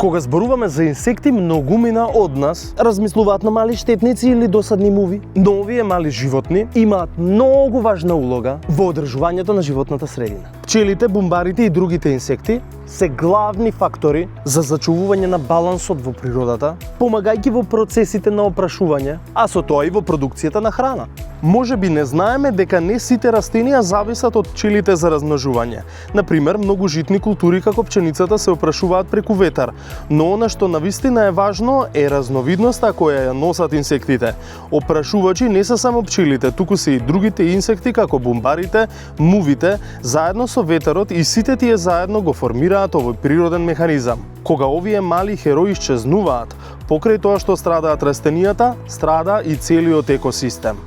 Кога зборуваме за инсекти, многумина од нас размислуваат на мали штетници или досадни муви, но овие мали животни имаат многу важна улога во одржувањето на животната средина. Пчелите, бумбарите и другите инсекти се главни фактори за зачувување на балансот во природата, помагајќи во процесите на опрашување, а со тоа и во продукцијата на храна. Може би не знаеме дека не сите растенија зависат од пчелите за размножување. Например, многу житни култури како пченицата се опрашуваат преку ветар, но она што навистина е важно е разновидноста која ја носат инсектите. Опрашувачи не се само пчелите, туку се и другите инсекти како бумбарите, мувите, заедно со ветерот и сите тие заедно го формираат овој природен механизам. Кога овие мали херои исчезнуваат, покрај тоа што страдаат растенијата, страда и целиот екосистем.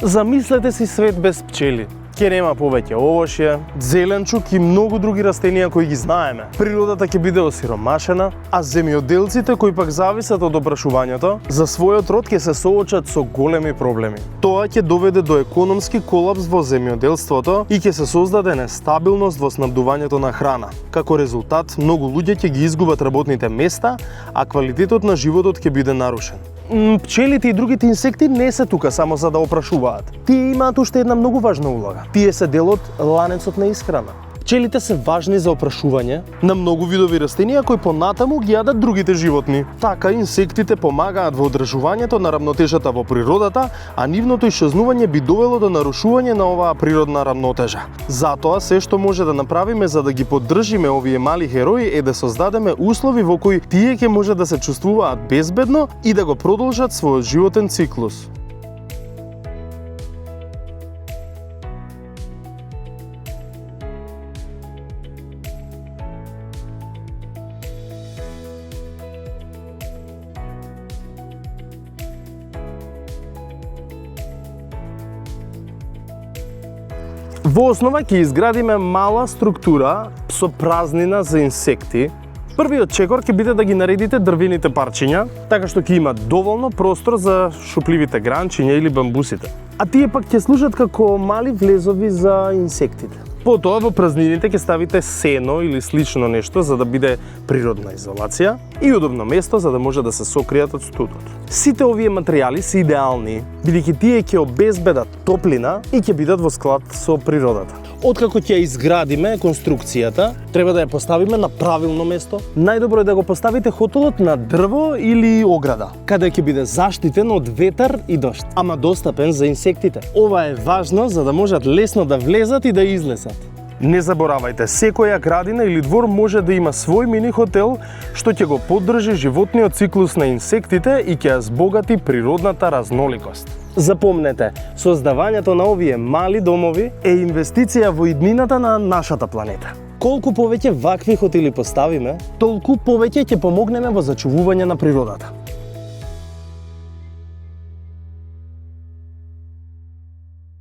Замислете си свет без пчели. Ќе нема повеќе овошје, зеленчук и многу други растенија кои ги знаеме. Природата ќе биде осиромашена, а земјоделците кои пак зависат од опрашувањето, за својот род ќе се соочат со големи проблеми. Тоа ќе доведе до економски колапс во земјоделството и ќе се создаде нестабилност во снабдувањето на храна. Како резултат, многу луѓе ќе ги изгубат работните места, а квалитетот на животот ќе биде нарушен. Пчелите и другите инсекти не се тука само за да опрашуваат. Тие имаат уште една многу важна улога. Тие се дел од ланецот на исхрана. Пчелите се важни за опрашување на многу видови растенија кои понатаму ги јадат другите животни. Така инсектите помагаат во одржувањето на рамнотежата во природата, а нивното исчезнување би довело до нарушување на оваа природна рамнотежа. Затоа се што може да направиме за да ги поддржиме овие мали херои е да создадеме услови во кои тие ќе може да се чувствуваат безбедно и да го продолжат својот животен циклус. Во основа ќе изградиме мала структура со празнина за инсекти. Првиот чекор ќе биде да ги наредите дрвените парчиња, така што ќе има доволно простор за шупливите гранчиња или бамбусите. А тие пак ќе служат како мали влезови за инсектите. Потоа во празнините ќе ставите сено или слично нешто за да биде природна изолација и удобно место за да може да се сокријат од студот. Сите овие материјали се идеални, бидејќи тие ќе обезбедат топлина и ќе бидат во склад со природата. Откако ќе изградиме конструкцијата, треба да ја поставиме на правилно место. Најдобро е да го поставите хотелот на дрво или ограда, каде ќе биде заштитен од ветар и дожд, ама достапен за инсектите. Ова е важно за да можат лесно да влезат и да излезат. Не заборавајте, секоја градина или двор може да има свој мини хотел што ќе го поддржи животниот циклус на инсектите и ќе ја збогати природната разноликост. Запомнете, создавањето на овие мали домови е инвестиција во иднината на нашата планета. Колку повеќе вакви хотели поставиме, толку повеќе ќе помогнеме во зачувување на природата.